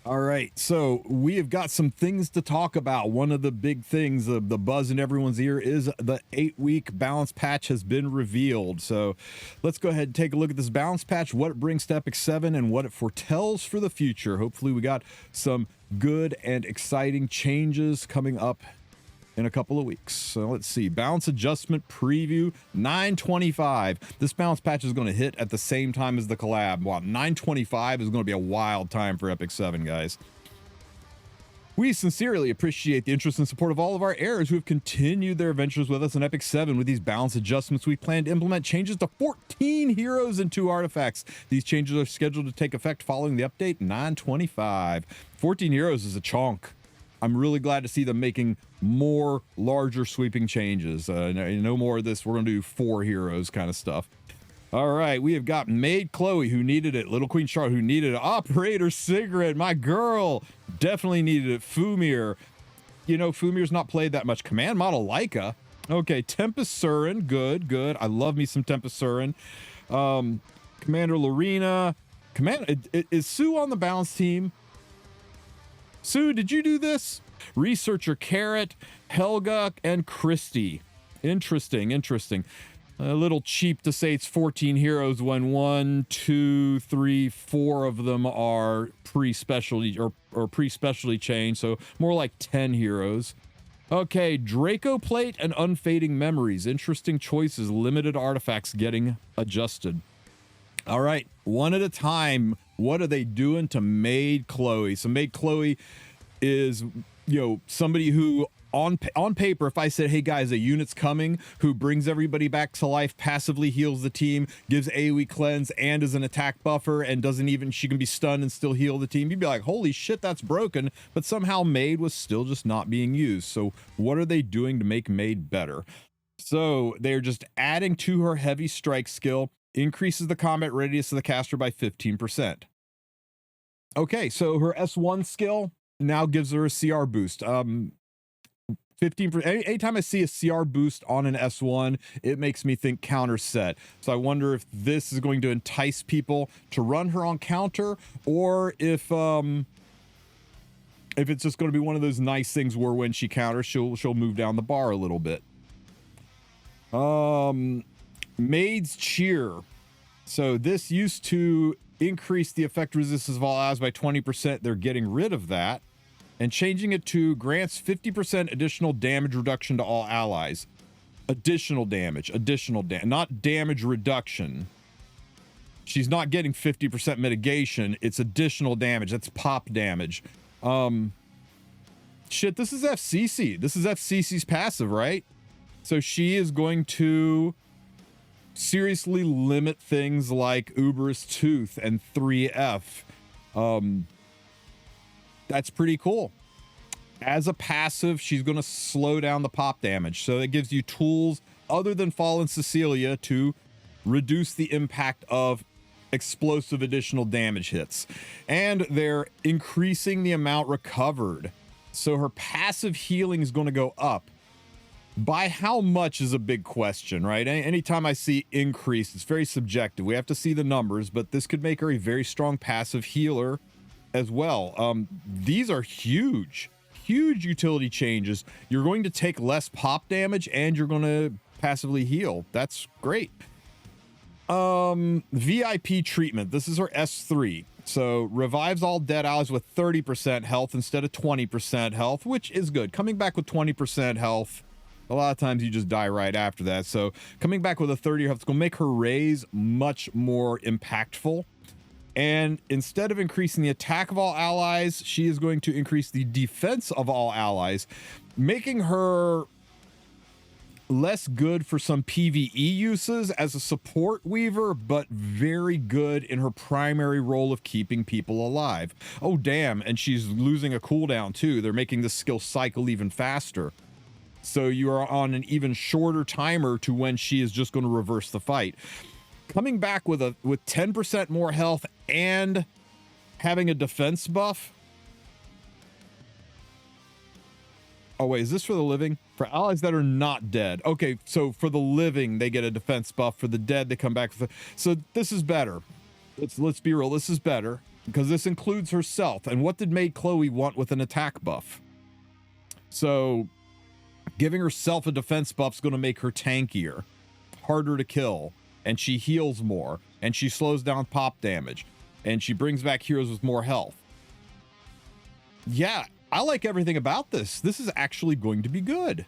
All right, so we have got some things to talk about. One of the big things, the buzz in everyone's ear, is the 8-week balance patch has been revealed. So let's go ahead and take a look at this balance patch, what it brings to Epic 7, and what it foretells for the future. Hopefully we got some good and exciting changes coming up in a couple of weeks. So let's see, balance adjustment preview 925. This balance patch is going to hit at the same time as the collab. Wow, 925 is going to be a wild time for Epic 7, guys. We sincerely appreciate the interest and support of all of our heirs who have continued their adventures with us in Epic 7. With these balance adjustments, we plan to implement changes to 14 heroes and 2 artifacts. These changes are scheduled to take effect following the update 925. 14 heroes is a chunk. I'm really glad to see them making more larger sweeping changes. No more of this, we're going to do 4 heroes kind of stuff. All right, we have got Maid Chloe, who needed it. Little Queen Charlotte, who needed it. Operator Sigret, my girl, definitely needed it. Fumir, you know, Fumir's not played that much. Command Model Laika. Okay, Tempest Surin, good. I love me some Tempest Surin. Commander Lorina. Is Sue on the balance team? Sue, did you do this? Researcher Carrot, Helga, and Christy. Interesting. A little cheap to say it's 14 heroes when 1, 2, 3, 4 of them are pre-specialty or pre-specialty changed, so more like 10 heroes. Okay, Draco Plate and Unfading Memories. Interesting choices. Limited artifacts getting adjusted. All right, one at a time. What are they doing to Maid Chloe? So Maid Chloe is, you know, somebody who on paper, if I said, hey guys, a unit's coming who brings everybody back to life, passively heals the team, gives AoE cleanse and is an attack buffer, and she can be stunned and still heal the team, you'd be like, holy shit, that's broken. But somehow Maid was still just not being used. So what are they doing to make Maid better? So they're just adding to her heavy strike skill, increases the combat radius of the caster by 15%. Okay, so her S1 skill now gives her a CR boost. 15%. Anytime I see a CR boost on an S1, it makes me think counter set. So I wonder if this is going to entice people to run her on counter, or if it's just going to be one of those nice things where when she counters, she'll move down the bar a little bit. Maid's Cheer. So this used to increase the effect resistance of all allies by 20%. They're getting rid of that and changing it to grants 50% additional damage reduction to all allies. Additional damage, not damage reduction. She's not getting 50% mitigation. It's additional damage. That's pop damage. Shit, this is FCC. This is FCC's passive, right? So she is going to seriously limit things like Uber's Tooth and 3F. That's pretty cool. As a passive, she's going to slow down the pop damage. So that gives you tools other than Fallen Cecilia to reduce the impact of explosive additional damage hits. And they're increasing the amount recovered. So her passive healing is going to go up. By how much is a big question, right? Anytime I see increase, it's very subjective. We have to see the numbers, but this could make her a very strong passive healer as well. These are huge utility changes. You're going to take less pop damage and you're going to passively heal. That's great. VIP treatment. This is her S3. So revives all dead allies with 30% health instead of 20% health, which is good. Coming back with 20% health, a lot of times you just die right after that. So coming back with a 30 health is going to make her raise much more impactful. And instead of increasing the attack of all allies, she is going to increase the defense of all allies, making her less good for some PvE uses as a support weaver, but very good in her primary role of keeping people alive. Oh, damn. And she's losing a cooldown too. They're making this skill cycle even faster. So you are on an even shorter timer to when she is just going to reverse the fight. Coming back with 10% more health and having a defense buff. Oh wait, is this for the living? For allies that are not dead. Okay, so for the living, they get a defense buff. For the dead, they come back with so this is better. Let's be real, this is better. because this includes herself. And what did Maid Chloe want with an attack buff? So giving herself a defense buff is going to make her tankier, harder to kill, and she heals more, and she slows down pop damage, and she brings back heroes with more health. Yeah, I like everything about this. This is actually going to be good.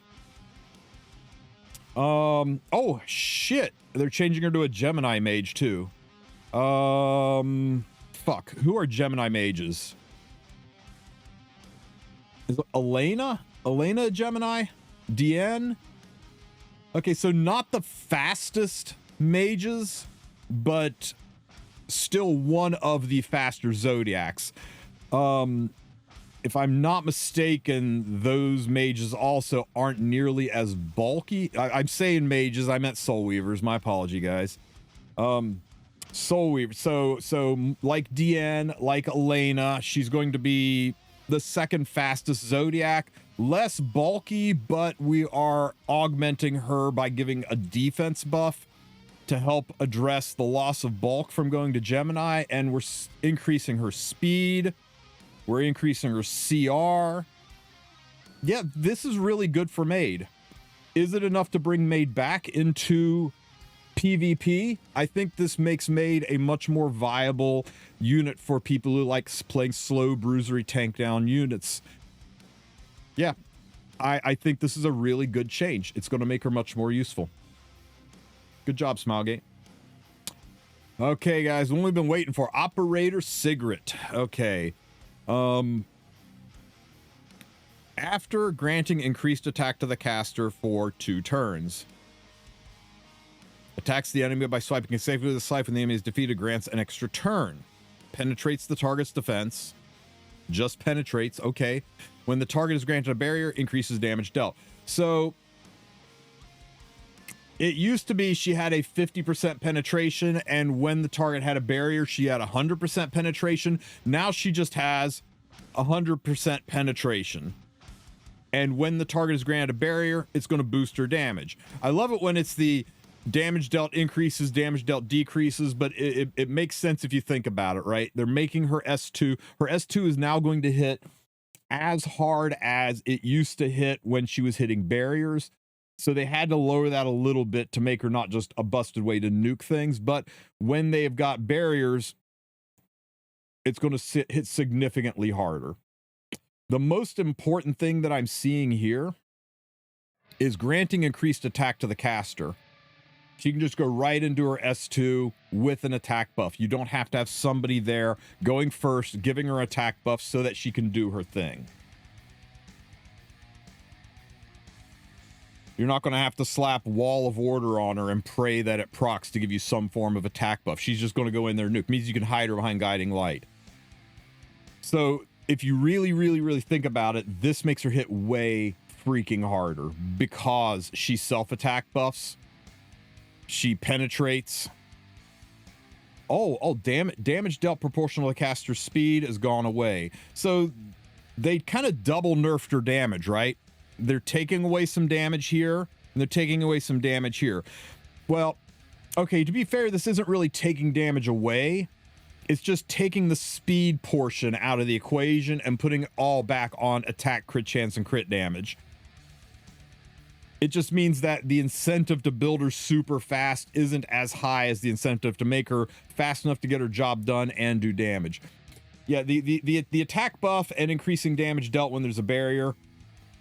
Oh shit, they're changing her to a Gemini mage too. Fuck, who are Gemini mages? Is Elena a Gemini? DN? Okay, so not the fastest mages, but still one of the faster zodiacs. If I'm not mistaken, those mages also aren't nearly as bulky. I'm saying mages, I meant soul weavers. My apology, guys. Soul weaver. So like DN, like Elena, she's going to be the second fastest zodiac. Less bulky, but we are augmenting her by giving a defense buff to help address the loss of bulk from going to Gemini, and we're increasing her speed. We're increasing her CR. Yeah, this is really good for Maid. Is it enough to bring Maid back into PvP? I think this makes Maid a much more viable unit for people who like playing slow bruisery tank down units. Yeah, I think this is a really good change. It's going to make her much more useful. Good job, Smilegate. Okay, guys, one we've been waiting for. Operator Sigret. Okay. After granting increased attack to the caster for 2 turns. Attacks the enemy by swiping safely with a scythe when the enemy is defeated, grants an extra turn. Penetrates the target's defense. Just penetrates, okay. When the target is granted a barrier, increases damage dealt. So it used to be she had a 50% penetration, and when the target had a barrier, she had 100% penetration. Now she just has 100% penetration. And when the target is granted a barrier, it's going to boost her damage. I love it when it's the damage dealt increases, damage dealt decreases, but it makes sense if you think about it, right? They're making her S2. Her S2 is now going to hit as hard as it used to hit when she was hitting barriers. So they had to lower that a little bit to make her not just a busted way to nuke things. But when they have got barriers, it's going to hit significantly harder. The most important thing that I'm seeing here is granting increased attack to the caster. She can just go right into her S2 with an attack buff. You don't have to have somebody there going first, giving her attack buff so that she can do her thing. You're not going to have to slap Wall of Order on her and pray that it procs to give you some form of attack buff. She's just going to go in there and nuke. It means you can hide her behind Guiding Light. So if you really think about it, this makes her hit way freaking harder because she self-attack buffs. She penetrates. Oh, damn it. Damage dealt proportional to caster's speed has gone away. So they kind of double nerfed her damage, right? They're taking away some damage here, and they're taking away some damage here. Well, okay, to be fair, this isn't really taking damage away. It's just taking the speed portion out of the equation and putting it all back on attack, crit chance, and crit damage. It just means that the incentive to build her super fast isn't as high as the incentive to make her fast enough to get her job done and do damage. Yeah, the attack buff and increasing damage dealt when there's a barrier,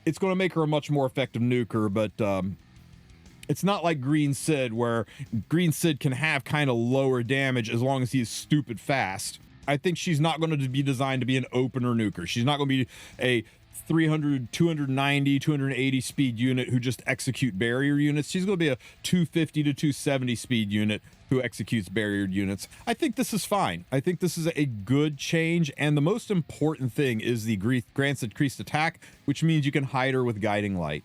it's going to make her a much more effective nuker, but it's not like Green Sid, where Green Sid can have kind of lower damage as long as he is stupid fast. I think she's not going to be designed to be an opener nuker. She's not going to be a 300, 290, 280 speed unit who just execute barrier units. She's going to be a 250 to 270 speed unit who executes barriered units. I think this is fine. I think this is a good change, and the most important thing is the grants increased attack, which means you can hide her with Guiding Light.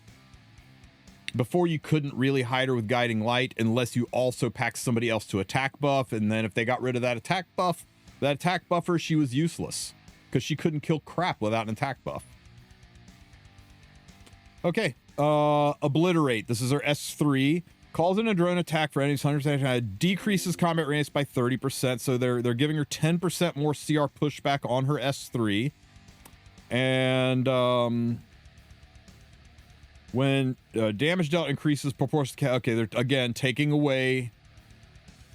Before, you couldn't really hide her with Guiding Light unless you also packed somebody else to attack buff, and then if they got rid of that attack buffer, she was useless because she couldn't kill crap without an attack buff. Okay, Obliterate. This is our S3. Calls in a drone attack for enemies 100%, decreases combat radius by 30%. So they're giving her 10% more CR pushback on her S3. And when damage dealt increases proportionally, okay, they're again taking away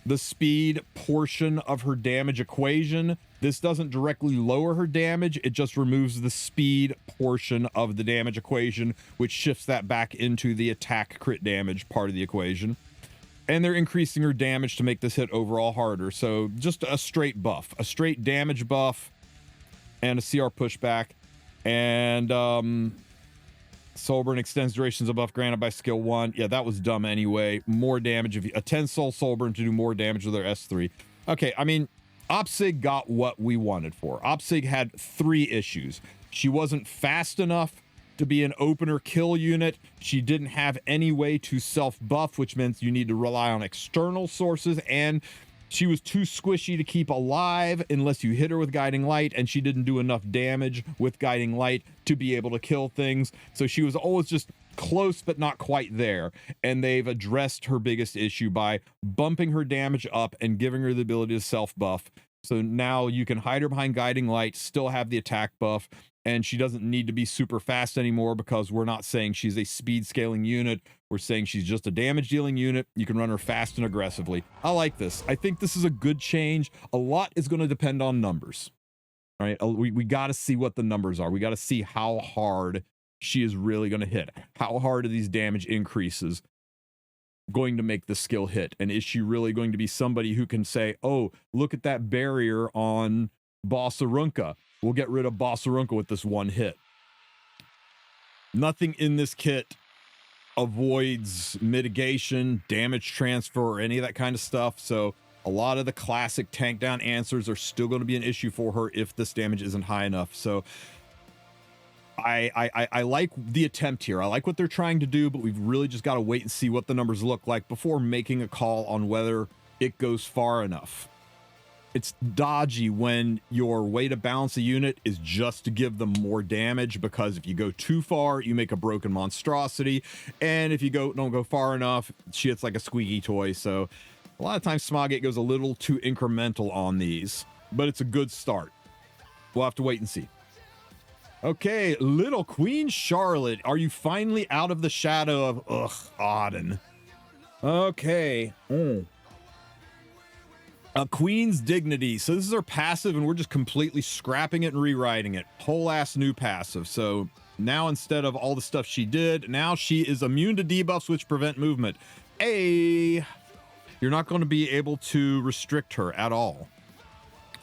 the speed portion of her damage equation. This doesn't directly lower her damage, it just removes the speed portion of the damage equation, which shifts that back into the attack crit damage part of the equation. And they're increasing her damage to make this hit overall harder. So just a straight buff, a straight damage buff and a CR pushback. And Soul Burn extends durations of buff granted by skill 1. Yeah, that was dumb anyway. More damage if you, a 10 Soul Burn to do more damage with their S3. Okay, I mean, Opsig got what we wanted for. Opsig had 3 issues. She wasn't fast enough to be an opener kill unit. She didn't have any way to self-buff, which meant you need to rely on external sources, and she was too squishy to keep alive unless you hit her with Guiding Light, and she didn't do enough damage with Guiding Light to be able to kill things. So she was always just close but not quite there, and they've addressed her biggest issue by bumping her damage up and giving her the ability to self-buff. So now you can hide her behind Guiding Light, still have the attack buff, and she doesn't need to be super fast anymore because we're not saying she's a speed scaling unit. We're saying she's just a damage dealing unit. You can run her fast and aggressively. I like this. I think this is a good change. A lot is going to depend on numbers. All right, we got to see what the numbers are. We got to see how hard she is really going to hit. How hard are these damage increases going to make the skill hit? And is she really going to be somebody who can say, oh, look at that barrier on Bossarunka. We'll get rid of Bossarunka with this one hit. Nothing in this kit avoids mitigation, damage transfer, or any of that kind of stuff. So a lot of the classic tank down answers are still going to be an issue for her if this damage isn't high enough. So I like the attempt here. I like what they're trying to do, but we've really just got to wait and see what the numbers look like before making a call on whether it goes far enough. It's dodgy when your way to balance a unit is just to give them more damage, because if you go too far, you make a broken monstrosity. And if you don't go far enough, she hits like a squeaky toy. So a lot of times Smogate goes a little too incremental on these, but it's a good start. We'll have to wait and see. Okay, little Queen Charlotte, are you finally out of the shadow of Auden? Okay. A Queen's Dignity. So this is her passive, and we're just completely scrapping it and rewriting it. Whole ass new passive. So now instead of all the stuff she did, now she is immune to debuffs which prevent movement. You're not going to be able to restrict her at all.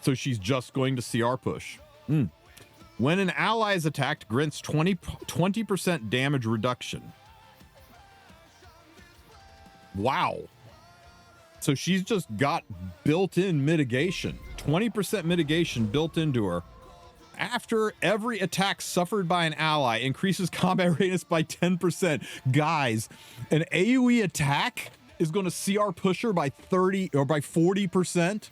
So she's just going to CR push. When an ally is attacked, grants 20% damage reduction. Wow. So she's just got built-in mitigation. 20% mitigation built into her. After every attack suffered by an ally, increases combat radius by 10%. Guys, an AoE attack is going to CR push her by 30 or by 40%.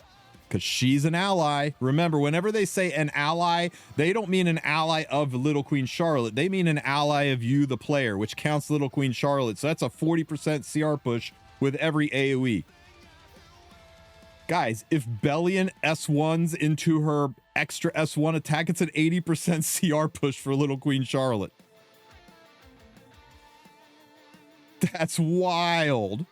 Because she's an ally. Remember, whenever they say an ally, they don't mean an ally of Little Queen Charlotte. They mean an ally of you, the player, which counts Little Queen Charlotte. So that's a 40% CR push with every AoE. Guys, if Bellion S1s into her extra S1 attack, it's an 80% CR push for Little Queen Charlotte. That's wild.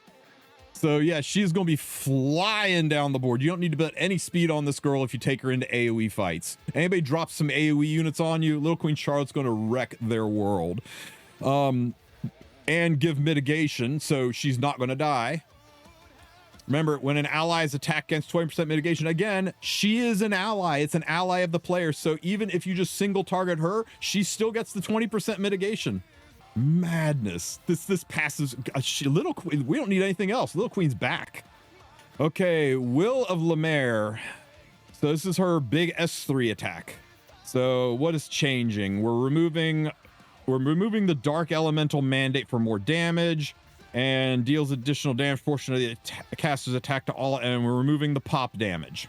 So yeah, she's going to be flying down the board. You don't need to put any speed on this girl if you take her into AoE fights. Anybody drops some AoE units on you, Little Queen Charlotte's going to wreck their world. And give mitigation, so she's not going to die. Remember, when an ally is attacked against 20% mitigation, again, she is an ally. It's an ally of the player. So even if you just single target her, she still gets the 20% mitigation. Madness. This passes. Little Queen, we don't need anything else. Little Queen's back. Okay, Will of Lemaire. So this is her big S3 attack. So what is changing? We're removing the Dark Elemental mandate for more damage, and deals additional damage portion of the caster's attack to all, and we're removing the pop damage.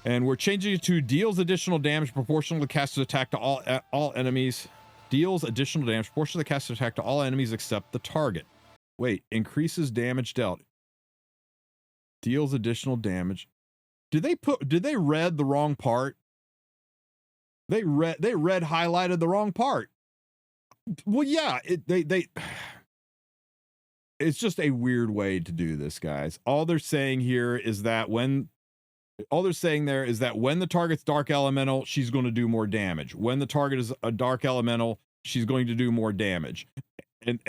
And we're changing it to deals additional damage proportional to the caster's attack to all enemies. Deals additional damage proportional to the caster's attack to all enemies except the target. Wait, increases damage dealt. Deals additional damage. Did they read the wrong part? They highlighted the wrong part. Well, yeah, it's just a weird way to do this, guys. All they're saying here is that when the target's dark elemental, she's going to do more damage. When the target is a dark elemental, she's going to do more damage. And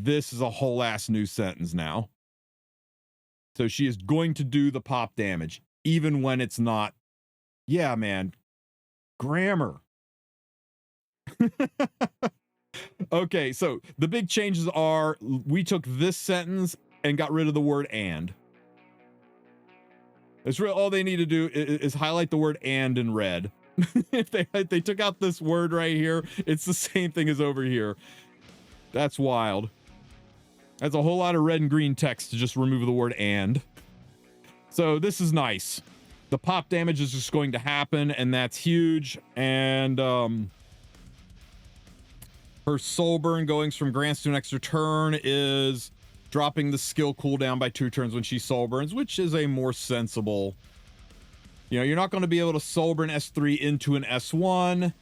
this is a whole ass new sentence now. So she is going to do the pop damage, even when it's not. Yeah, man. Grammar. Okay, so the big changes are we took this sentence and got rid of the word and. It's real. All they need to do is highlight the word and in red. If they took out this word right here, it's the same thing as over here. That's wild. That's a whole lot of red and green text to just remove the word and. So this is nice. The pop damage is just going to happen, and that's huge. And her soul burn going from grants to an extra turn is dropping the skill cooldown by 2 turns when she soul burns, which is a more sensible. You know, you're not going to be able to soul burn S3 into an S1,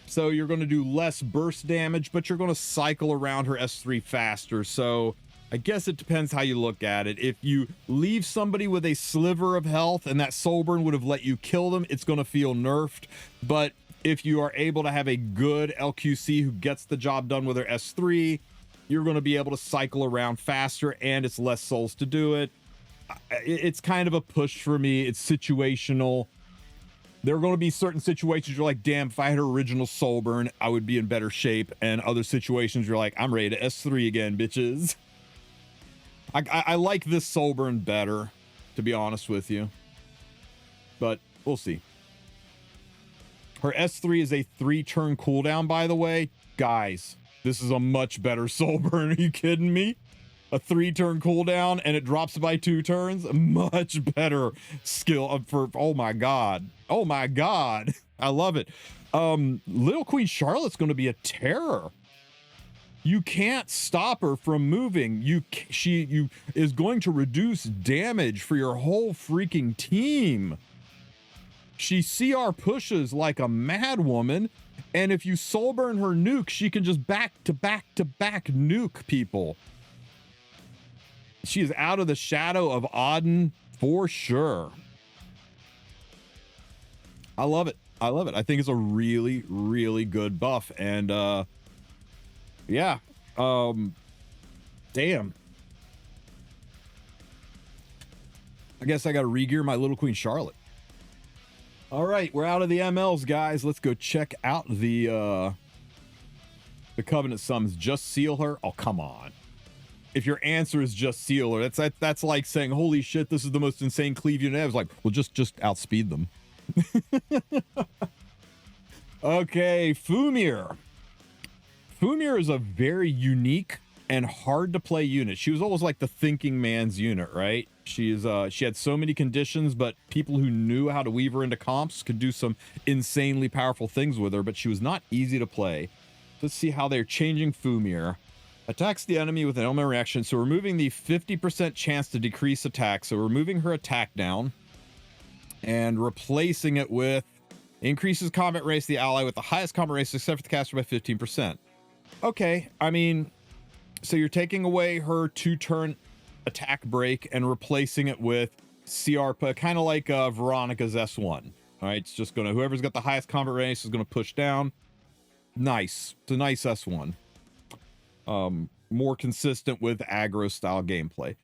so you're going to do less burst damage, but you're going to cycle around her S3 faster. So I guess it depends how you look at it. If you leave somebody with a sliver of health and that soul burn would have let you kill them, it's going to feel nerfed. But if you are able to have a good LQC who gets the job done with her S3, you're going to be able to cycle around faster, and it's less souls to do it. It's kind of a push for me. It's situational. There are going to be certain situations you're like, damn, if I had her original soul burn, I would be in better shape. And other situations you're like, I'm ready to S3 again, bitches. I like this soul burn better, to be honest with you. But we'll see. Her S3 is a 3-turn cooldown, by the way. Guys, this is a much better soul burn. Are you kidding me? A 3-turn cooldown and it drops by 2 turns. Much better skill for. Oh my god. Oh my god. I love it. Little Queen Charlotte's going to be a terror. You can't stop her from moving. She is going to reduce damage for your whole freaking team. She CR pushes like a mad woman, and if you soul burn her nuke, she can just back to back nuke people. She is out of the shadow of Auden for sure. I love it. I love it. I think it's a really, really good buff. And yeah. Damn. I guess I got to regear my Little Queen Charlotte. All right, we're out of the MLs, guys. Let's go check out the Covenant summons. Just seal her. Oh, come on. If your answer is just seal her, that's like saying, holy shit, this is the most insane cleave unit ever. It's like, well, just outspeed them. Okay, Fumir. Fumir is a very unique and hard to play unit. She was almost like the thinking man's unit, right? She had so many conditions, but people who knew how to weave her into comps could do some insanely powerful things with her, but she was not easy to play. Let's see how they're changing Fumir. Attacks the enemy with an element reaction. So removing the 50% chance to decrease attack. So removing her attack down and replacing it with increases combat race the ally with the highest combat race except for the caster by 15%. Okay, I mean, so you're taking away her 2-turn attack break and replacing it with CR, kind of like Veronica's S1. All right, it's just gonna, whoever's got the highest combat race is gonna push down. Nice. It's a nice S1. More consistent with aggro style gameplay.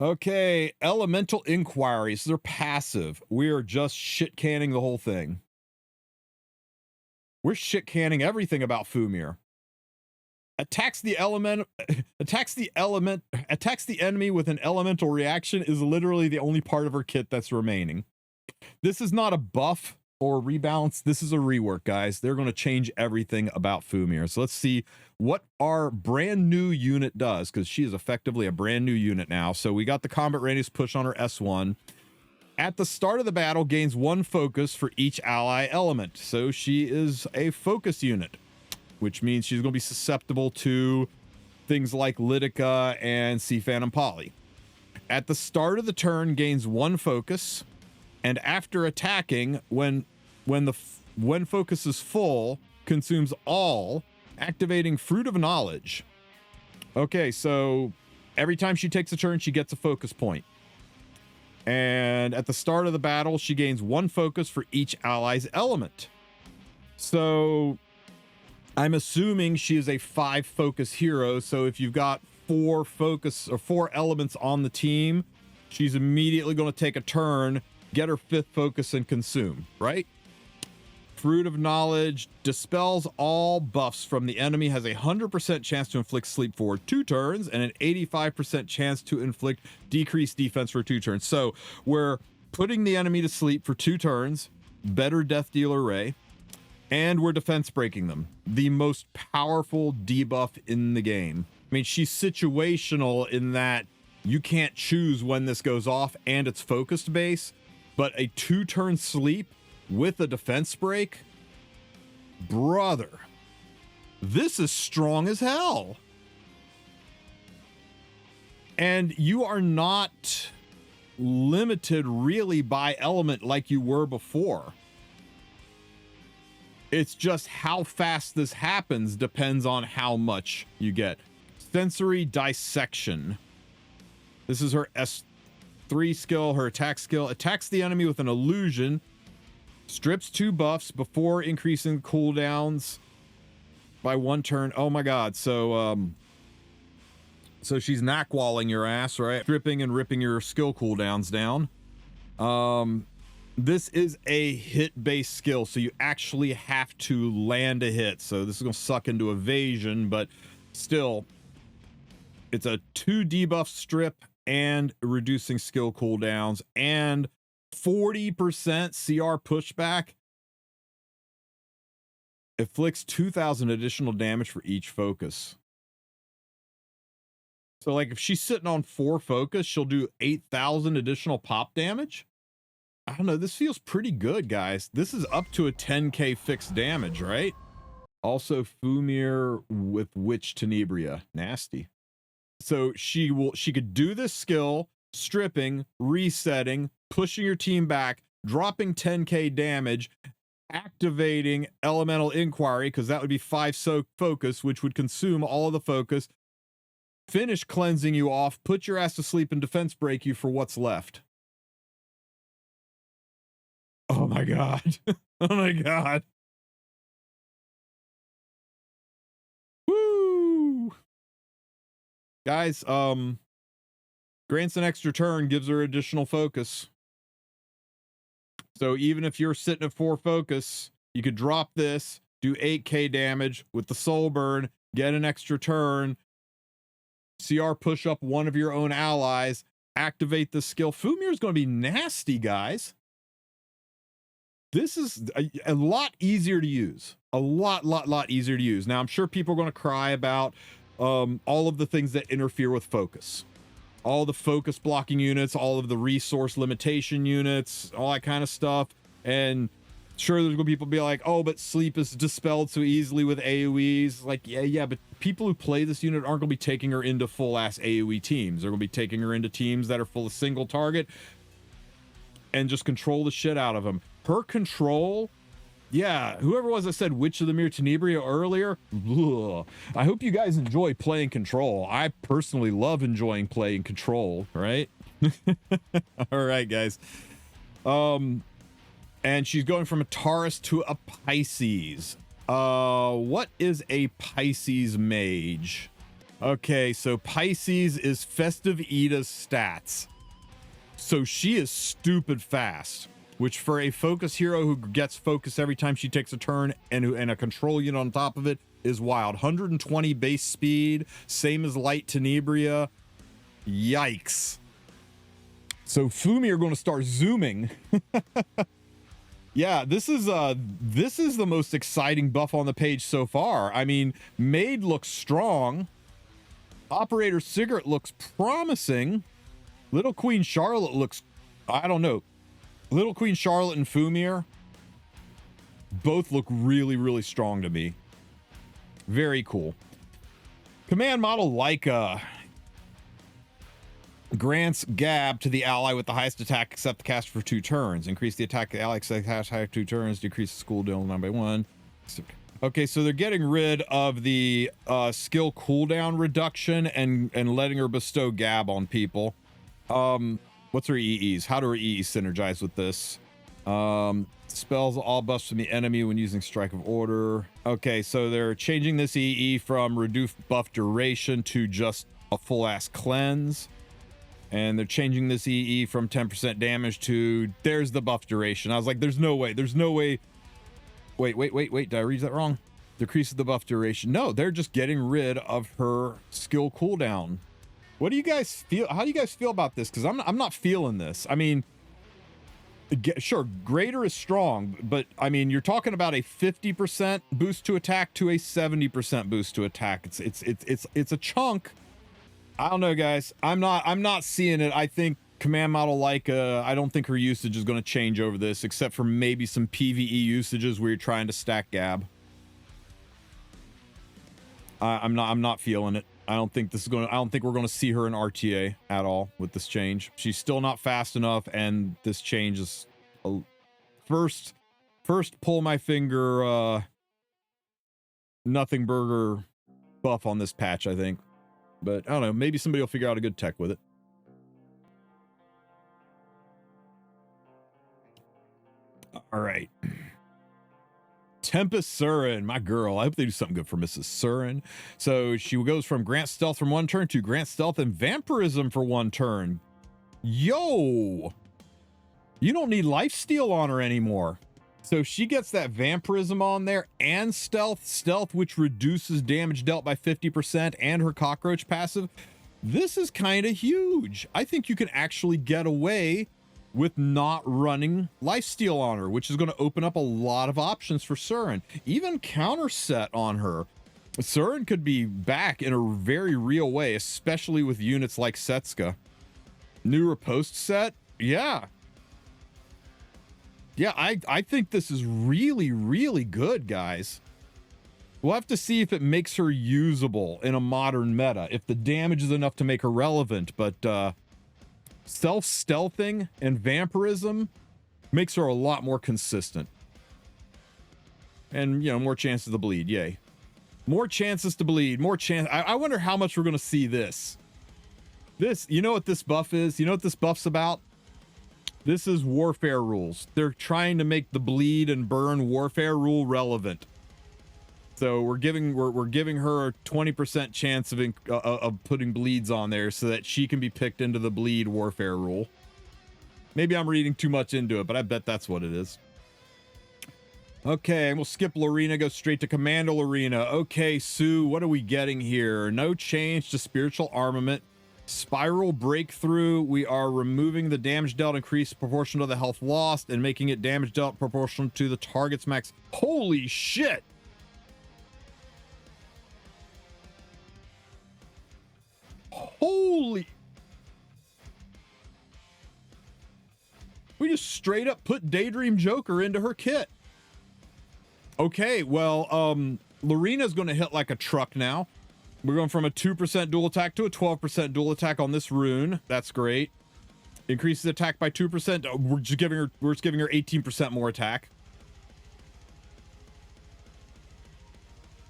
Okay, Elemental Inquiries. They're passive. We are just shit canning the whole thing. We're shit canning everything about Fumir. Attacks the enemy with an elemental reaction is literally the only part of her kit that's remaining. This is not a buff or rebalance. This is a rework, guys. They're going to change everything about Fumir. So let's see what our brand new unit does, because she is effectively a brand new unit now. So we got the combat radius push on her S1. At the start of the battle, gains 1 focus for each ally element. So she is a focus unit, which means she's going to be susceptible to things like Litica and Sea Phantom Poly. At the start of the turn, gains 1 focus, and after attacking, when focus is full, consumes all, activating Fruit of Knowledge. Okay, so every time she takes a turn, she gets a focus point. And at the start of the battle, she gains 1 focus for each ally's element. So I'm assuming she is a 5 focus hero. So if you've got 4 focus or 4 elements on the team, she's immediately going to take a turn, get her 5th focus, and consume, right? Fruit of Knowledge dispels all buffs from the enemy, has a 100% chance to inflict sleep for 2 turns, and an 85% chance to inflict decreased defense for 2 turns. So we're putting the enemy to sleep for 2 turns, better death dealer Ray, and we're defense breaking them. The most powerful debuff in the game. I mean, she's situational in that you can't choose when this goes off, and it's focused base, but a 2-turn sleep with a defense break, brother, this is strong as hell. And you are not limited really by element like you were before. It's just how fast this happens depends on how much you get. Sensory Dissection. This is her S3 skill, her attack skill. Attacks the enemy with an illusion. Strips 2 buffs before increasing cooldowns by 1 turn. Oh my god. So she's knackwalling your ass, right? Stripping and ripping your skill cooldowns down. This is a hit-based skill, so you actually have to land a hit. So this is going to suck into evasion, but still, it's a 2 debuff strip and reducing skill cooldowns and 40% CR pushback. Inflicts 2,000 additional damage for each focus. So like if she's sitting on 4 focus, she'll do 8,000 additional pop damage. I don't know. This feels pretty good, guys. This is up to a 10k fixed damage, right? Also Fumir with Witch Tenebria. Nasty. So she could do this skill, stripping, resetting, pushing your team back, dropping 10k damage, activating Elemental Inquiry, because that would be 5 focus, which would consume all of the focus, finish cleansing you off, put your ass to sleep, and defense break you for what's left. Oh my god. Oh my god. Woo! Guys, grants an extra turn, gives her additional focus. So even if you're sitting at 4 focus, you could drop this, do 8k damage with the soul burn, get an extra turn, CR push up one of your own allies, activate the skill. Fumir is going to be nasty, guys. This is a lot easier to use. A lot easier to use. Now, I'm sure people are going to cry about all of the things that interfere with focus. All the focus blocking units, all of the resource limitation units, all that kind of stuff. And sure, there's going to be people be like, oh, but sleep is dispelled so easily with AoEs. Like, yeah, but people who play this unit aren't going to be taking her into full-ass AoE teams. They're going to be taking her into teams that are full of single target and just control the shit out of them. Her control, yeah, whoever was that said Witch of the Mere Tenebria earlier, ugh. I hope you guys enjoy playing control. I personally love enjoying playing control, right? All right, guys. And she's going from a Taurus to a Pisces. What is a Pisces mage? Okay, so Pisces is Festive Ida's stats. So she is stupid fast, which for a focus hero who gets focus every time she takes a turn and a control unit on top of it is wild. 120 base speed, same as Light Tenebria. Yikes. So Fumir are going to start zooming. Yeah, this is the most exciting buff on the page so far. I mean, Maid looks strong. Operator Sigret looks promising. Little Queen Charlotte looks, I don't know. Little Queen Charlotte and Fumir both look really strong to me. Very cool. Command Model Laika grants Gab to the ally with the highest attack except the caster for 2 turns. Increase the attack of the ally except the caster 2 turns. Decrease the cooldown 9 by 1. Okay, so they're getting rid of the skill cooldown reduction and letting her bestow Gab on people. What's her EEs? How do her EEs synergize with this? Spells all buffs from the enemy when using Strike of Order. Okay, so they're changing this EE from reduced buff duration to just a full-ass cleanse. And they're changing this EE from 10% damage to there's the buff duration. I was like, there's no way. Wait. Did I read that wrong? Decreases the buff duration. No, they're just getting rid of her skill cooldown. What do you guys feel? How do you guys feel about this? Because I'm not feeling this. I mean, sure, greater is strong, but I mean, you're talking about a 50% boost to attack to a 70% boost to attack. It's a chunk. I don't know, guys. I'm not seeing it. I think Command Model Laika, I don't think her usage is going to change over this, except for maybe some PVE usages where you're trying to stack Gab. I'm not feeling it. I don't think we're going to see her in RTA at all with this change. She's still not fast enough, and this change is first pull my finger nothing burger buff on this patch, I think. But I don't know, maybe somebody will figure out a good tech with it. All right. Tempest Surin, my girl. I hope they do something good for Mrs. Surin. So she goes from grant stealth from 1 turn to grant stealth and vampirism for 1 turn. Yo! You don't need lifesteal on her anymore. So she gets that vampirism on there and stealth, which reduces damage dealt by 50%, and her cockroach passive. This is kind of huge. I think you can actually get away with not running lifesteal on her, which is going to open up a lot of options for Surin. Even counter set on her. Surin could be back in a very real way, especially with units like Setska. New riposte set? Yeah. Yeah, I think this is really, really good, guys. We'll have to see if it makes her usable in a modern meta, if the damage is enough to make her relevant, but self-stealthing and vampirism makes her a lot more consistent. And, you know, more chances to bleed, yay. More chances to bleed, more chance. I wonder how much we're going to see this. You know what this buff is? You know what this buff's about? This is warfare rules. They're trying to make the bleed and burn warfare rule relevant. So we're giving her a 20% chance of putting bleeds on there so that she can be picked into the bleed warfare rule. Maybe I'm reading too much into it, but I bet that's what it is. Okay, and we'll skip Lorina, go straight to Commando Lorina. Okay, Sue, what are we getting here? No change to spiritual armament. Spiral breakthrough. We are removing the damage dealt increased proportional to the health lost and making it damage dealt proportional to the target's max. Holy shit! Holy! We just straight up put Daydream Joker into her kit. Okay, well, Lorina's going to hit like a truck now. We're going from a 2% dual attack to a 12% dual attack on this rune. That's great. Increases attack by 2%. We're just giving her 18% more attack.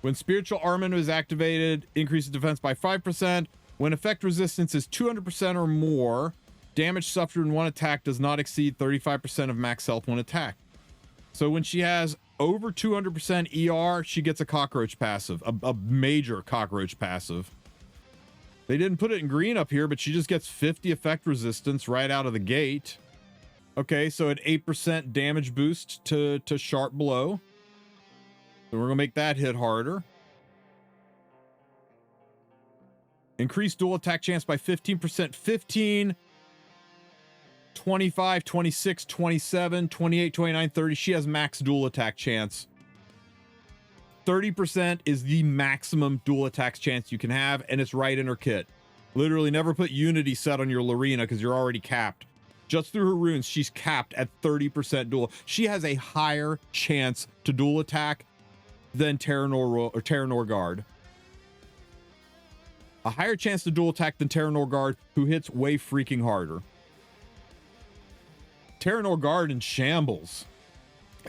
When spiritual armament is activated, increases defense by 5%. When effect resistance is 200% or more, damage suffered in one attack does not exceed 35% of max health when attacked. So when she has over 200% ER, she gets a cockroach passive, a major cockroach passive. They didn't put it in green up here, but she just gets 50 effect resistance right out of the gate. Okay, so an 8% damage boost to sharp blow. So we're gonna make that hit harder. Increased dual attack chance by 15%, 15, 25, 26, 27, 28, 29, 30. She has max dual attack chance. 30% is the maximum dual attack chance you can have, and it's right in her kit. Literally never put Unity set on your Lorina because you're already capped. Just through her runes, she's capped at 30% dual. She has a higher chance to dual attack than Terranor Guard. A higher chance to dual attack than Terra Norgard, who hits way freaking harder. Terra Norgard in shambles.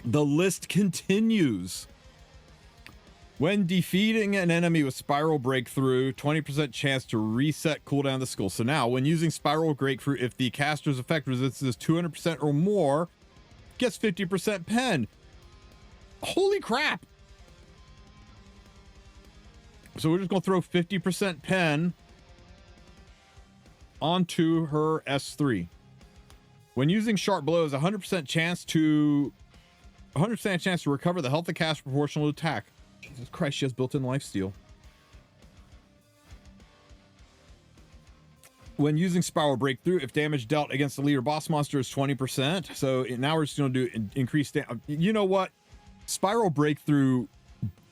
The list continues. When defeating an enemy with Spiral Breakthrough, 20% chance to reset cooldown the skill. So now, when using Spiral Breakthrough, if the caster's effect resistance is 200% or more, gets 50% pen. Holy crap! So we're just going to throw 50% pen onto her S3. When using Sharp Blows, 100% chance to recover the health of cast proportional to attack. Jesus Christ, she has built-in lifesteal. When using Spiral Breakthrough, if damage dealt against the leader boss monster is 20%. So now we're just going to do increased damage. You know what? Spiral Breakthrough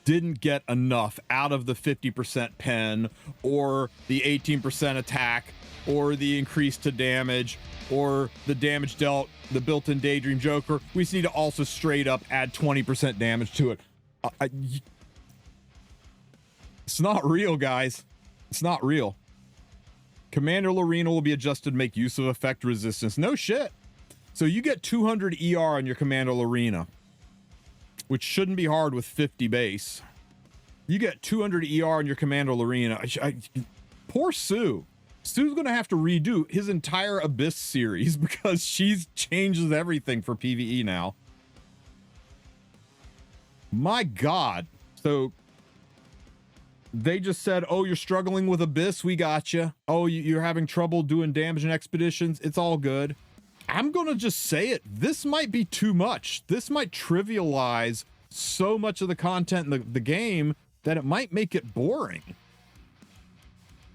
didn't get enough out of the 50% pen or the 18% attack or the increase to damage or the damage dealt, the built-in Daydream Joker. We just need to also straight up add 20% damage to it. It's not real, guys. It's not real. Commander Lorina will be adjusted to make use of effect resistance. No shit. So you get 200 ER on your Commander Lorina, which shouldn't be hard with 50 base. You get 200 ER on your Commander Lorina. Poor Sue. Sue's going to have to redo his entire Abyss series because she changes everything for PvE now. My God. So they just said, oh, you're struggling with Abyss. We got you. Oh, you're having trouble doing damage in expeditions. It's all good. I'm going to just say it. This might be too much. This might trivialize so much of the content in the game that it might make it boring.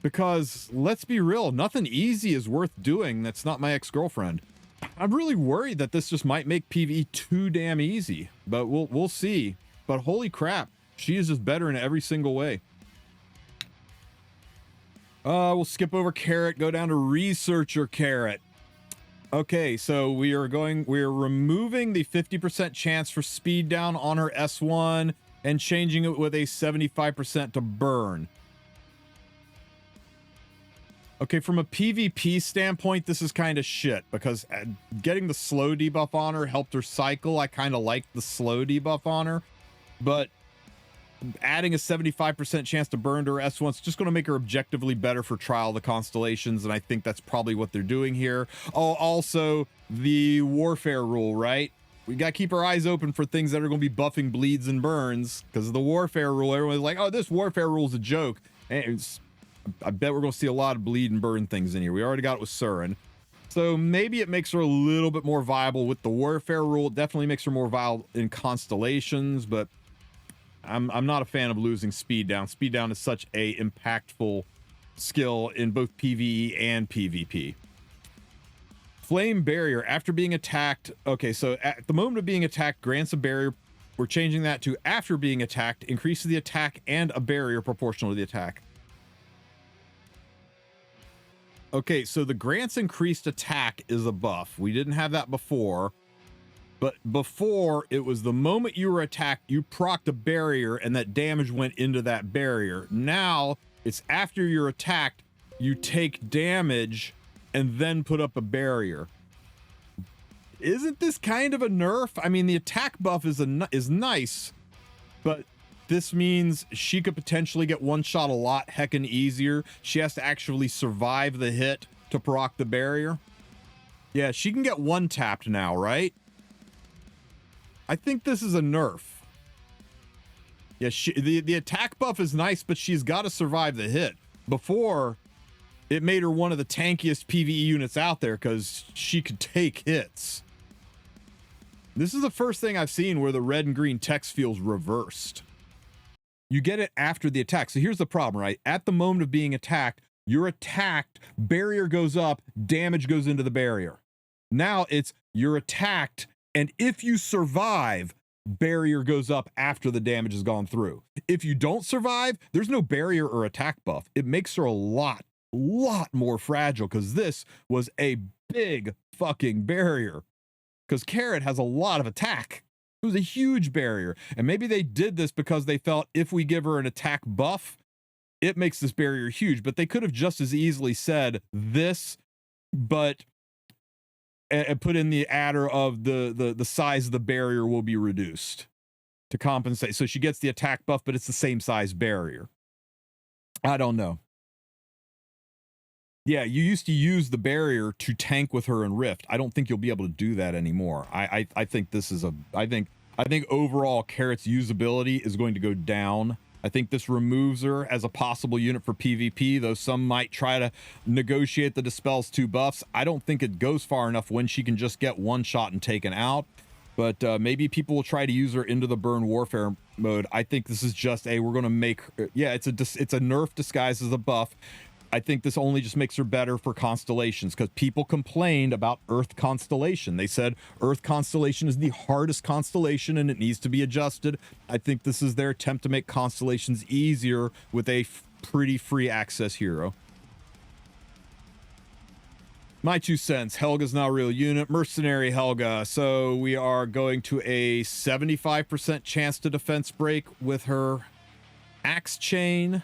Because let's be real, nothing easy is worth doing that's not my ex-girlfriend. I'm really worried that this just might make PvE too damn easy, but we'll see. But holy crap, she is just better in every single way. We'll skip over Carrot, go down to Researcher Carrot. Okay, so we're removing the 50% chance for speed down on her S1 and changing it with a 75% to burn. Okay, from a PvP standpoint, this is kind of shit because getting the slow debuff on her helped her cycle. I kind of liked the slow debuff on her, but adding a 75% chance to burn to her S1 is just going to make her objectively better for Trial of the Constellations, and I think that's probably what they're doing here. Oh, also the Warfare rule, right? We got to keep our eyes open for things that are going to be buffing bleeds and burns because of the Warfare rule. Everyone's like, oh, this Warfare rule is a joke. And I bet we're going to see a lot of bleed and burn things in here. We already got it with Surin. So maybe it makes her a little bit more viable with the Warfare rule. It definitely makes her more viable in Constellations, but I'm not a fan of losing Speed Down. Speed Down is such a impactful skill in both PvE and PvP. Flame Barrier, after being attacked. Okay, so at the moment of being attacked, grants a barrier. We're changing that to after being attacked, increases the attack and a barrier proportional to the attack. Okay, so the grants increased attack is a buff. We didn't have that before. But before, it was the moment you were attacked, you procced a barrier and that damage went into that barrier. Now, it's after you're attacked, you take damage and then put up a barrier. Isn't this kind of a nerf? I mean, the attack buff is nice, but this means she could potentially get one shot a lot heckin' easier. She has to actually survive the hit to proc the barrier. Yeah, she can get one tapped now, right? I think this is a nerf. Yeah, the attack buff is nice, but she's got to survive the hit. Before, it made her one of the tankiest PvE units out there because she could take hits. This is the first thing I've seen where the red and green text feels reversed. You get it after the attack. So here's the problem, right? At the moment of being attacked, you're attacked, barrier goes up, damage goes into the barrier. Now it's you're attacked, and if you survive, barrier goes up after the damage has gone through. If you don't survive, there's no barrier or attack buff. It makes her a lot more fragile because this was a big fucking barrier. Because Carrot has a lot of attack. It was a huge barrier. And maybe they did this because they felt if we give her an attack buff, it makes this barrier huge. But they could have just as easily said this, but and put in the adder of the size of the barrier will be reduced to compensate. So she gets the attack buff, but it's the same size barrier. I don't know. Yeah, you used to use the barrier to tank with her in Rift. I don't think you'll be able to do that anymore. I think this is I think overall Carrot's usability is going to go down. I think this removes her as a possible unit for PvP, though some might try to negotiate the Dispels 2 buffs. I don't think it goes far enough when she can just get one shot and taken out. But maybe people will try to use her into the burn warfare mode. I think this is just we're going to make, yeah, it's a nerf disguised as a buff. I think this only just makes her better for constellations, because people complained about Earth Constellation. They said Earth Constellation is the hardest constellation and it needs to be adjusted. I think this is their attempt to make constellations easier with a pretty free access hero. My 2 cents, Helga's now a real unit. Mercenary Helga. So we are going to a 75% chance to defense break with her axe chain.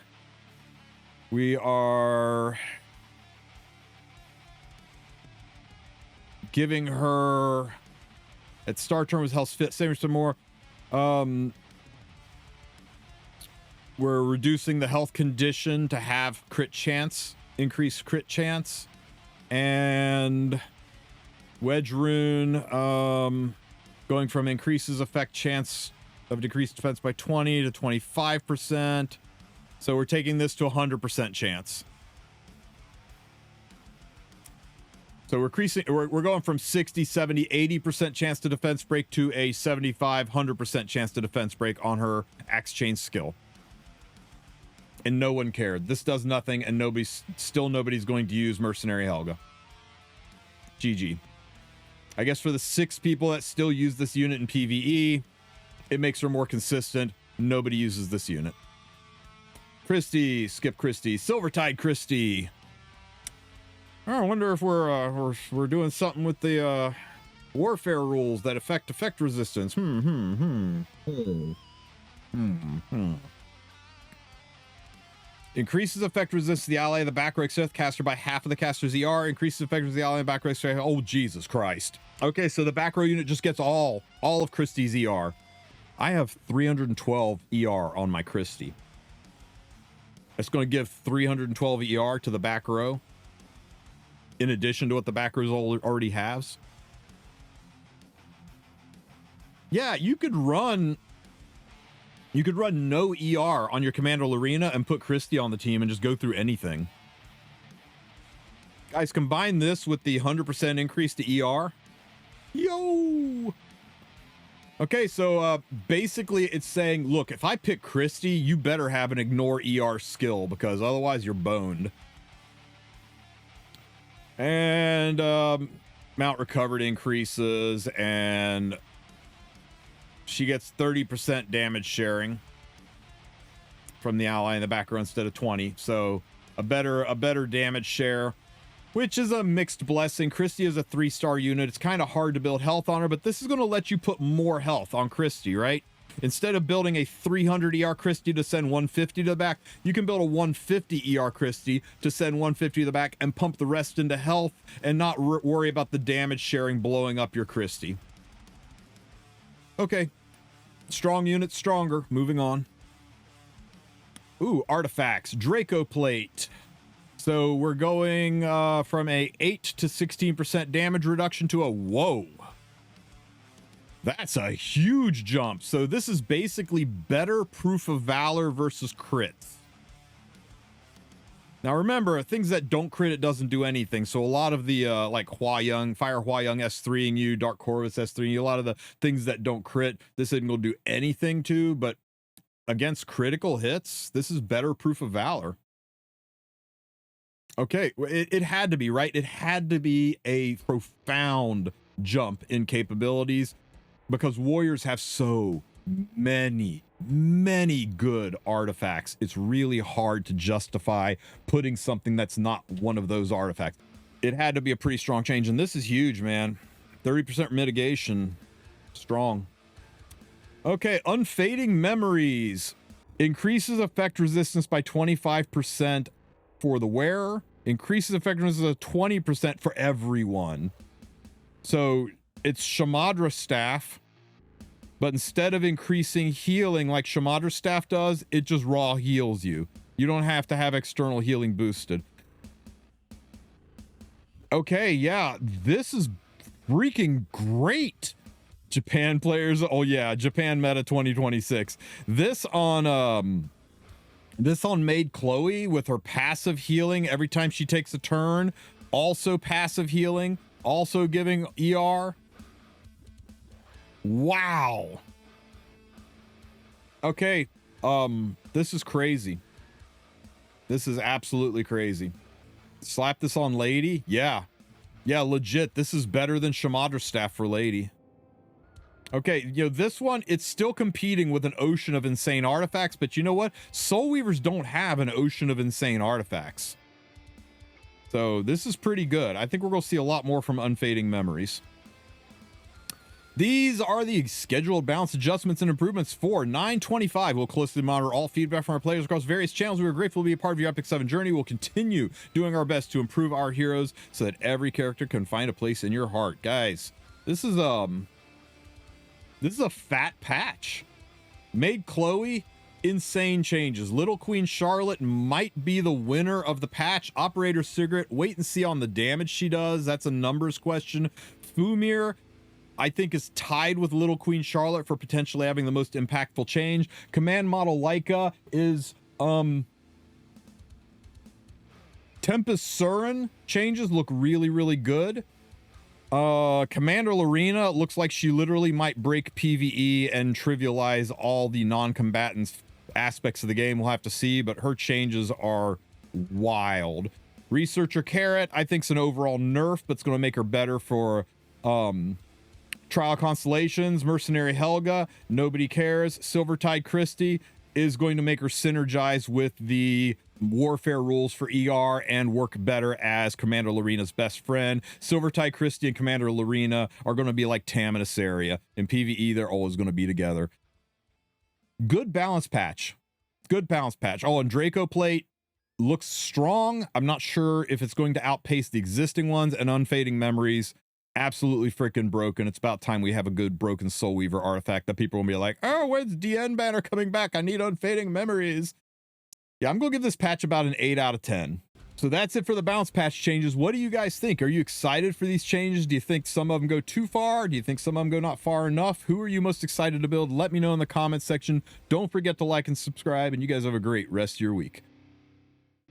We are giving her at start turn with health fit, saving some more. We're reducing the health condition to have crit chance, increased crit chance, and wedge rune going from increases effect chance of decreased defense by 20 to 25%. So we're taking this to 100% chance. So we're going from 60, 70, 80% chance to defense break to a 75, 100% chance to defense break on her axe chain skill. And no one cared. This does nothing, and nobody's going to use Mercenary Helga. GG. I guess for the 6 people that still use this unit in PvE, it makes her more consistent. Nobody uses this unit. Christy, skip Christy, Tide Christy. I wonder if we're doing something with the warfare rules that affect effect resistance. Increases effect resistance to the ally of the back row Sith caster by half of the caster's ER. Increases effect resistance to the ally of the back row Sith. Oh, Jesus Christ. Okay, so the back row unit just gets all of Christy's ER. I have 312 ER on my Christy. It's going to give 312 ER to the back row, in addition to what the back row already has. Yeah, you could run no ER on your Commander Lorina and put Christy on the team and just go through anything. Guys, combine this with the 100% increase to ER. Yo! Okay, so basically it's saying, look, if I pick Christy, you better have an ignore ER skill, because otherwise you're boned. And mount recovered increases, and she gets 30% damage sharing from the ally in the back row instead of 20. So a better damage share, which is a mixed blessing. Christy is a 3-star unit. It's kind of hard to build health on her, but this is going to let you put more health on Christy, right? Instead of building a 300 ER Christy to send 150 to the back, you can build a 150 ER Christy to send 150 to the back and pump the rest into health and not worry about the damage sharing blowing up your Christy. Okay. Strong unit, stronger. Moving on. Ooh, artifacts. Draco plate. So we're going from a 8 to 16% damage reduction to a whoa. That's a huge jump. So this is basically better proof of valor versus crits. Now remember, things that don't crit, it doesn't do anything. So a lot of the like Hua Young, Fire Hua Young S3ing you, Dark Corvus S3ing you, a lot of the things that don't crit, this isn't going to do anything to, but against critical hits, this is better proof of valor. Okay, it had to be, right? It had to be a profound jump in capabilities, because warriors have so many good artifacts. It's really hard to justify putting something that's not one of those artifacts. It had to be a pretty strong change, and this is huge, man. 30% mitigation. Strong. Okay, Unfading Memories. Increases effect resistance by 25% for the wearer. Increases effect resistance 20% for everyone. So it's Shamadra staff, but instead of increasing healing like Shamadra staff does, it just raw heals you. You don't have to have external healing boosted. Okay, yeah, this is freaking great. Japan players, oh yeah, Japan meta 2026. This on Maid Chloe with her passive healing every time she takes a turn, also passive healing, also giving ER. Wow. Okay, this is crazy. This is absolutely crazy. Slap this on Lady? Yeah. Yeah, legit. This is better than Shamadra staff for Lady. Okay, you know, this one, it's still competing with an ocean of insane artifacts, but you know what? Soul Weavers don't have an ocean of insane artifacts. So this is pretty good. I think we're going to see a lot more from Unfading Memories. These are the scheduled balance adjustments and improvements for 925. We'll closely monitor all feedback from our players across various channels. We are grateful to be a part of your Epic 7 journey. We'll continue doing our best to improve our heroes so that every character can find a place in your heart. Guys, this is a fat patch. Maid Chloe, insane changes. Little Queen Charlotte might be the winner of the patch. Operator Sigret, wait and see on the damage she does. That's a numbers question. Fumir, I think, is tied with Little Queen Charlotte for potentially having the most impactful change. Command Model Laika is Tempest Surin changes look really, really good. Commander Lorina looks like she literally might break PVE and trivialize all the non-combatants aspects of the game. We'll have to see, but her changes are wild. Researcher Carrot, I think, is an overall nerf, but it's going to make her better for Trial Constellations. Mercenary Helga, nobody cares. Tide Christy is going to make her synergize with the warfare rules for ER and work better as Commander Lorina's best friend. Tide Christy and Commander Lorina are going to be like Tam and Asaria. In PvE, they're always going to be together. Good balance patch. Good balance patch. Oh, and Draco Plate looks strong. I'm not sure if it's going to outpace the existing ones, and Unfading Memories, absolutely freaking broken. It's about time we have a good broken Soul Weaver artifact that people will be like, oh, when's DN banner coming back? I need Unfading Memories. Yeah, I'm going to give this patch about an 8 out of 10. So that's it for the balance patch changes. What do you guys think? Are you excited for these changes? Do you think some of them go too far? Do you think some of them go not far enough? Who are you most excited to build? Let me know in the comments section. Don't forget to like and subscribe, and you guys have a great rest of your week.